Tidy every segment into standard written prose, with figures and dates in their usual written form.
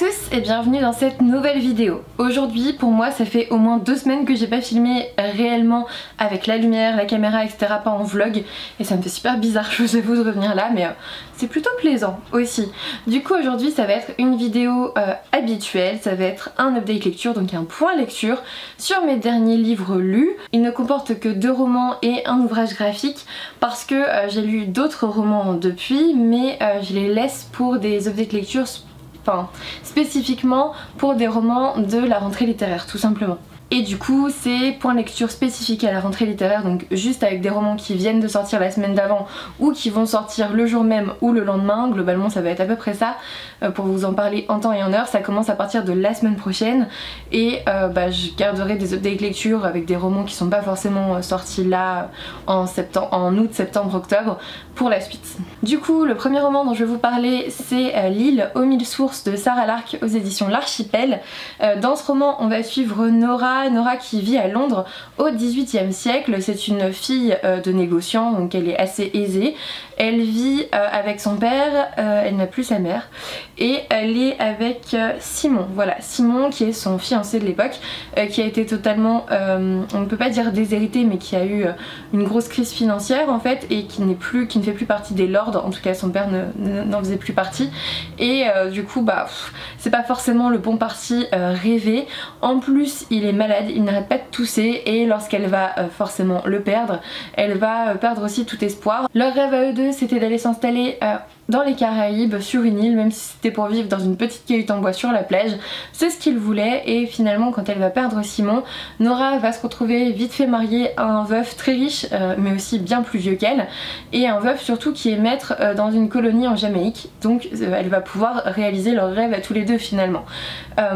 tous et bienvenue dans cette nouvelle vidéo. Aujourd'hui pour moi ça fait au moins 2 semaines que j'ai pas filmé réellement avec la lumière, la caméra etc, pas en vlog, et ça me fait super bizarre je vous avoue de revenir là, mais c'est plutôt plaisant aussi. Du coup aujourd'hui ça va être une vidéo habituelle, ça va être un update lecture, donc un point lecture sur mes derniers livres lus. Il ne comporte que 2 romans et un ouvrage graphique parce que j'ai lu d'autres romans depuis, mais je les laisse pour des update lectures, enfin spécifiquement pour des romans de la rentrée littéraire tout simplement. Et du coup c'est point lecture spécifique à la rentrée littéraire, donc juste avec des romans qui viennent de sortir la semaine d'avant ou qui vont sortir le jour même ou le lendemain. Globalement ça va être à peu près ça, pour vous en parler en temps et en heure. Ça commence à partir de la semaine prochaine et je garderai des updates lecture avec des romans qui sont pas forcément sortis là en août, septembre, octobre pour la suite. Du coup le premier roman dont je vais vous parler c'est L'île aux 1000 sources de Sarah Lark aux éditions L'Archipel. Dans ce roman on va suivre Nora qui vit à Londres au XVIIIe siècle. C'est une fille de négociant, donc elle est assez aisée. Elle vit avec son père, elle n'a plus sa mère, et elle est avec Simon, voilà, Simon qui est son fiancé de l'époque, qui a été totalement, on ne peut pas dire déshérité, mais qui a eu une grosse crise financière en fait, et qui ne fait plus partie des lords, en tout cas son père n'en faisait plus partie, et du coup c'est pas forcément le bon parti rêvé. En plus il est malade, il n'arrête pas de tousser, et lorsqu'elle va forcément le perdre, elle va perdre aussi tout espoir. Leur rêve à eux deux c'était d'aller s'installer dans les Caraïbes sur une île, même si c'était pour vivre dans une petite cahute en bois sur la plage. C'est ce qu'ils voulaient, et finalement quand elle va perdre Simon, Nora va se retrouver vite fait mariée à un veuf très riche mais aussi bien plus vieux qu'elle, et un veuf surtout qui est maître dans une colonie en Jamaïque, donc elle va pouvoir réaliser leur rêve à tous les deux finalement.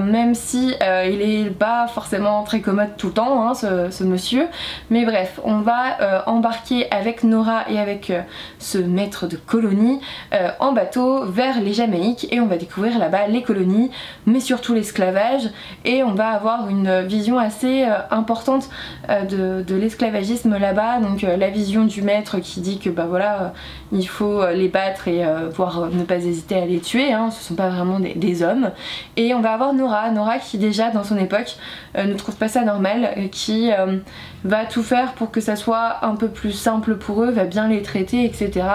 Même si il est pas forcément très commode tout le temps hein, ce monsieur, mais bref, on va embarquer avec Nora et avec ce maître de colonie en bateau vers les Jamaïques, et on va découvrir là-bas les colonies mais surtout l'esclavage, et on va avoir une vision assez importante de l'esclavagisme là-bas. Donc la vision du maître qui dit que voilà il faut les battre et voire ne pas hésiter à les tuer hein, ce sont pas vraiment des hommes. Et on va avoir Nora qui déjà dans son époque ne trouve pas ça normal, qui va tout faire pour que ça soit un peu plus simple pour eux, va bien les traiter etc,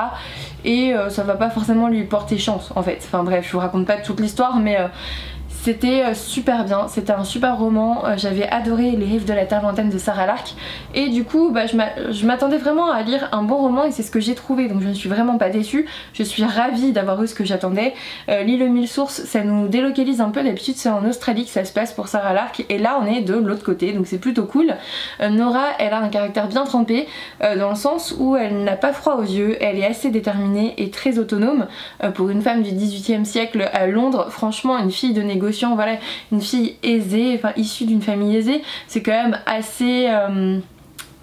et ça va pas forcément lui porter chance en fait. Enfin bref, je vous raconte pas toute l'histoire, mais c'était super bien, c'était un super roman, j'avais adoré Les Rives de la Terre lointaine de Sarah Lark, et du coup je m'attendais vraiment à lire un bon roman, et c'est ce que j'ai trouvé, donc je ne suis vraiment pas déçue, je suis ravie d'avoir eu ce que j'attendais. L'île aux 1000 sources ça nous délocalise un peu, d'habitude c'est en Australie que ça se passe pour Sarah Lark, et là on est de l'autre côté, donc c'est plutôt cool. Nora elle a un caractère bien trempé, dans le sens où elle n'a pas froid aux yeux, elle est assez déterminée et très autonome, pour une femme du 18e siècle à Londres. Franchement une fille de négociant, voilà, une fille aisée, enfin issue d'une famille aisée, c'est quand même assez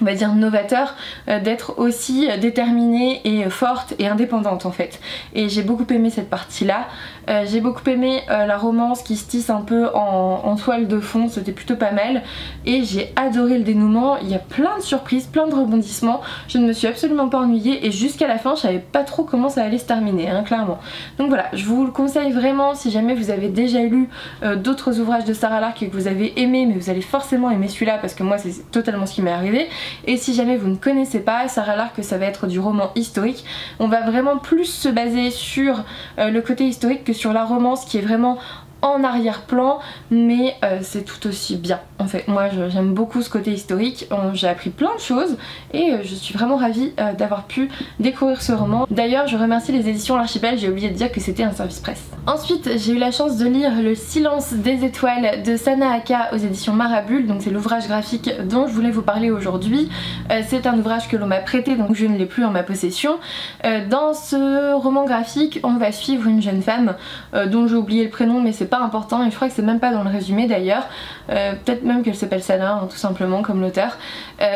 on va dire novateur d'être aussi déterminée et forte et indépendante en fait. Et j'ai beaucoup aimé cette partie là. J'ai beaucoup aimé la romance qui se tisse un peu en toile de fond, c'était plutôt pas mal, et j'ai adoré le dénouement. Il y a plein de surprises, plein de rebondissements, je ne me suis absolument pas ennuyée, et jusqu'à la fin je savais pas trop comment ça allait se terminer hein, clairement. Donc voilà, je vous le conseille vraiment si jamais vous avez déjà lu d'autres ouvrages de Sarah Lark et que vous avez aimé, mais vous allez forcément aimer celui-là parce que moi c'est totalement ce qui m'est arrivé. Et si jamais vous ne connaissez pas Sarah Lark, ça va être du roman historique, on va vraiment plus se baser sur le côté historique que sur la romance qui est vraiment en arrière-plan, mais c'est tout aussi bien en fait. Moi j'aime beaucoup ce côté historique, j'ai appris plein de choses, et je suis vraiment ravie d'avoir pu découvrir ce roman. D'ailleurs je remercie les éditions L'Archipel, j'ai oublié de dire que c'était un service presse. Ensuite j'ai eu la chance de lire Le Silence des étoiles de Sana Aka aux éditions Marabule, donc c'est l'ouvrage graphique dont je voulais vous parler aujourd'hui. C'est un ouvrage que l'on m'a prêté, donc je ne l'ai plus en ma possession. Dans ce roman graphique on va suivre une jeune femme dont j'ai oublié le prénom, mais c'est pas important, et je crois que c'est même pas dans le résumé d'ailleurs, peut-être même qu'elle s'appelle Sana hein, tout simplement comme l'auteur.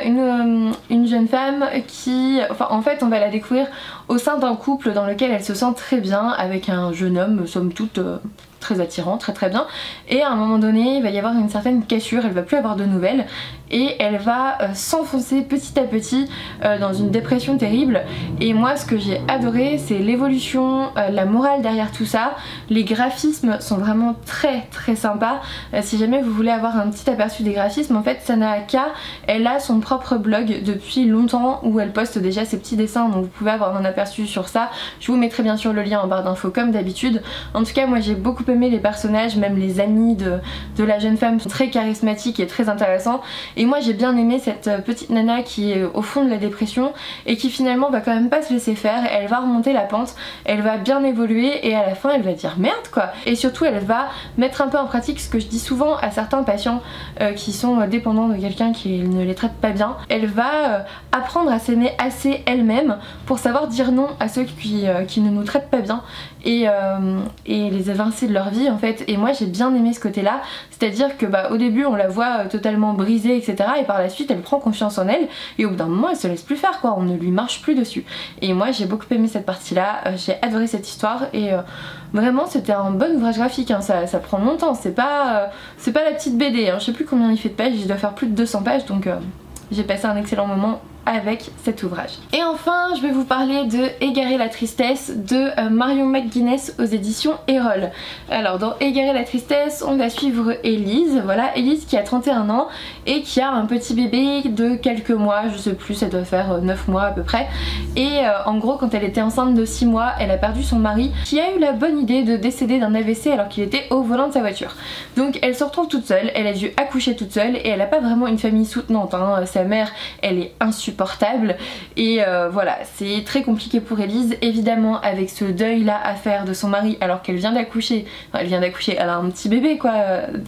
Une jeune femme qui, enfin en fait on va la découvrir au sein d'un couple dans lequel elle se sent très bien avec un jeune homme somme toute très attirant, très bien, et à un moment donné il va y avoir une certaine cassure, elle va plus avoir de nouvelles, et elle va s'enfoncer petit à petit dans une dépression terrible. Et moi ce que j'ai adoré c'est l'évolution, la morale derrière tout ça. Les graphismes sont vraiment très très sympas. Si jamais vous voulez avoir un petit aperçu des graphismes, en fait Sana Aka elle a son propre blog depuis longtemps où elle poste déjà ses petits dessins, donc vous pouvez avoir un aperçu sur ça. Je vous mettrai bien sûr le lien en barre d'infos comme d'habitude. En tout cas moi j'ai beaucoup aimé les personnages, même les amis de la jeune femme sont très charismatiques et très intéressants, et moi j'ai bien aimé cette petite nana qui est au fond de la dépression et qui finalement va quand même pas se laisser faire. Elle va remonter la pente, elle va bien évoluer et à la fin elle va dire merde quoi, et surtout elle va mettre un peu en pratique ce que je dis souvent à certains patients qui sont dépendants de quelqu'un qui ne les traite pas bien. Elle va apprendre à s'aimer assez elle-même pour savoir dire non à ceux qui ne nous traitent pas bien et les évincer de leur vie en fait. Et moi j'ai bien aimé ce côté là, c'est à dire que au début on la voit totalement brisée etc, et par la suite elle prend confiance en elle et au bout d'un moment elle se laisse plus faire quoi, on ne lui marche plus dessus. Et moi j'ai beaucoup aimé cette partie là, j'ai adoré cette histoire et vraiment c'était un bon ouvrage graphique hein. Ça prend longtemps, c'est pas la petite BD hein. Je sais plus combien il fait de pages, il doit faire plus de 200 pages donc j'ai passé un excellent moment avec cet ouvrage. Et enfin je vais vous parler de Égarer la tristesse de Marion McGuinness aux éditions Erol. Alors dans Égarer la tristesse on va suivre Elise, voilà Elise qui a 31 ans et qui a un petit bébé de quelques mois, je sais plus, ça doit faire 9 mois à peu près, et en gros quand elle était enceinte de 6 mois elle a perdu son mari qui a eu la bonne idée de décéder d'un AVC alors qu'il était au volant de sa voiture. Donc elle se retrouve toute seule, elle a dû accoucher toute seule et elle n'a pas vraiment une famille soutenante hein. Sa mère elle est insupportable et voilà c'est très compliqué pour Elise évidemment avec ce deuil là à faire de son mari alors qu'elle vient d'accoucher, elle a un petit bébé quoi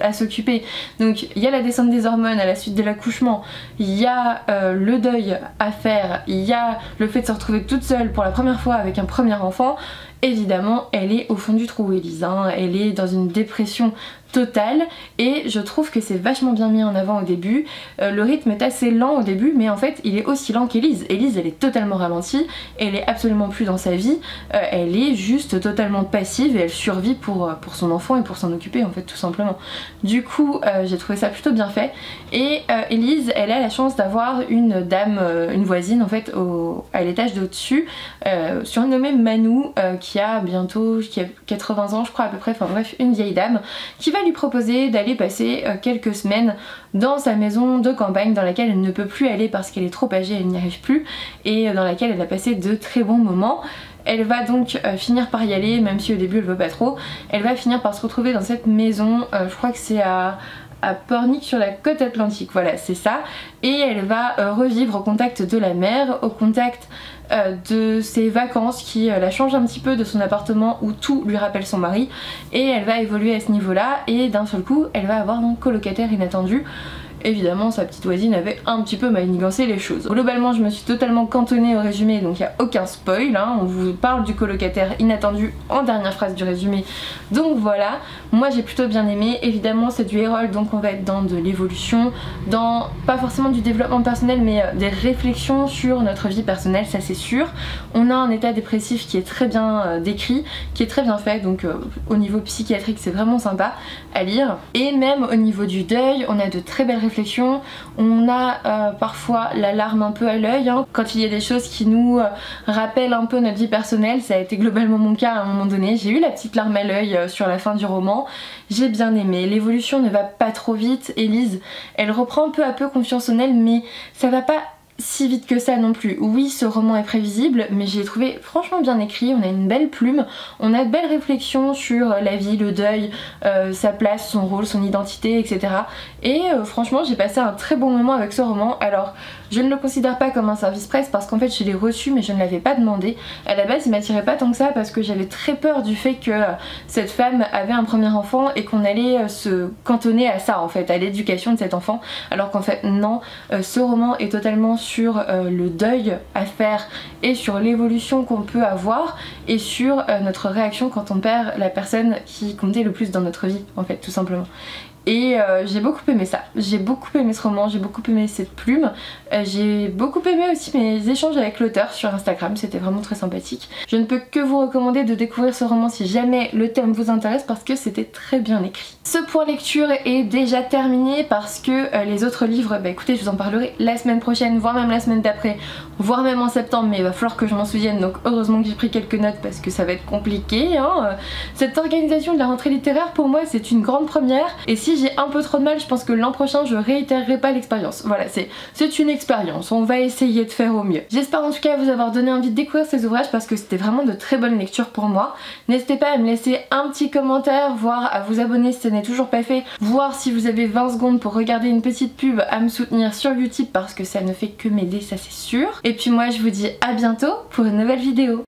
à s'occuper, donc il y a la descente des hormones à la suite de l'accouchement, il y a le deuil à faire, il y a le fait de se retrouver toute seule pour la première fois avec un premier enfant. Évidemment elle est au fond du trou Elise hein. Elle est dans une dépression totale et je trouve que c'est vachement bien mis en avant au début. Le rythme est assez lent au début mais en fait il est aussi lent qu'Elise. Elise elle est totalement ralentie, elle est absolument plus dans sa vie, elle est juste totalement passive et elle survit pour son enfant et pour s'en occuper en fait tout simplement. Du coup j'ai trouvé ça plutôt bien fait et Elise elle a la chance d'avoir une dame, une voisine en fait à l'étage d'au-dessus, surnommée Manu, qui a 80 ans je crois à peu près, enfin bref une vieille dame qui va lui proposer d'aller passer quelques semaines dans sa maison de campagne dans laquelle elle ne peut plus aller parce qu'elle est trop âgée, elle n'y arrive plus, et dans laquelle elle a passé de très bons moments. Elle va donc finir par y aller, même si au début elle veut pas trop. Elle va finir par se retrouver dans cette maison, je crois que c'est à Pornic sur la côte atlantique, voilà c'est ça, et elle va revivre au contact de la mer, au contact de ses vacances qui la changent un petit peu de son appartement où tout lui rappelle son mari, et elle va évoluer à ce niveau là et d'un seul coup elle va avoir un colocataire inattendu. Évidemment sa petite voisine avait un petit peu manigancé les choses. Globalement je me suis totalement cantonnée au résumé donc il n'y a aucun spoil hein. On vous parle du colocataire inattendu en dernière phrase du résumé, donc voilà. Moi j'ai plutôt bien aimé, évidemment c'est du Erol donc on va être dans de l'évolution, dans pas forcément du développement personnel mais des réflexions sur notre vie personnelle, ça c'est sûr. On a un état dépressif qui est très bien décrit, qui est très bien fait, donc au niveau psychiatrique c'est vraiment sympa à lire, et même au niveau du deuil on a de très belles réflexions. On a parfois la larme un peu à l'œil hein, quand il y a des choses qui nous rappellent un peu notre vie personnelle. Ça a été globalement mon cas à un moment donné, j'ai eu la petite larme à l'œil sur la fin du roman. J'ai bien aimé, l'évolution ne va pas trop vite. Elise elle reprend peu à peu confiance en elle mais ça va pas si vite que ça non plus. Oui ce roman est prévisible mais j'ai trouvé franchement bien écrit, on a une belle plume, on a de belles réflexions sur la vie, le deuil, sa place, son rôle, son identité etc. Et franchement j'ai passé un très bon moment avec ce roman. Alors je ne le considère pas comme un service presse parce qu'en fait je l'ai reçu mais je ne l'avais pas demandé. À la base il m'attirait pas tant que ça parce que j'avais très peur du fait que cette femme avait un premier enfant et qu'on allait se cantonner à ça en fait, à l'éducation de cet enfant, alors qu'en fait non, ce roman est totalement sur le deuil à faire et sur l'évolution qu'on peut avoir et sur notre réaction quand on perd la personne qui comptait le plus dans notre vie en fait tout simplement. et j'ai beaucoup aimé ça. J'ai beaucoup aimé ce roman, j'ai beaucoup aimé cette plume, j'ai beaucoup aimé aussi mes échanges avec l'auteur sur Instagram, c'était vraiment très sympathique. Je ne peux que vous recommander de découvrir ce roman si jamais le thème vous intéresse parce que c'était très bien écrit. Ce point lecture est déjà terminé parce que les autres livres, bah écoutez, je vous en parlerai la semaine prochaine, voire même la semaine d'après, voire même en septembre, mais il va falloir que je m'en souvienne, donc heureusement que j'ai pris quelques notes parce que ça va être compliqué, hein. Cette organisation de la rentrée littéraire pour moi c'est une grande première, et si j'ai un peu trop de mal, je pense que l'an prochain je réitérerai pas l'expérience. Voilà, c'est une expérience, on va essayer de faire au mieux. J'espère en tout cas vous avoir donné envie de découvrir ces ouvrages parce que c'était vraiment de très bonnes lectures pour moi. N'hésitez pas à me laisser un petit commentaire, voire à vous abonner si ce n'est toujours pas fait, voir si vous avez 20 secondes pour regarder une petite pub, à me soutenir sur Utip parce que ça ne fait que m'aider, ça c'est sûr. Et puis moi je vous dis à bientôt pour une nouvelle vidéo.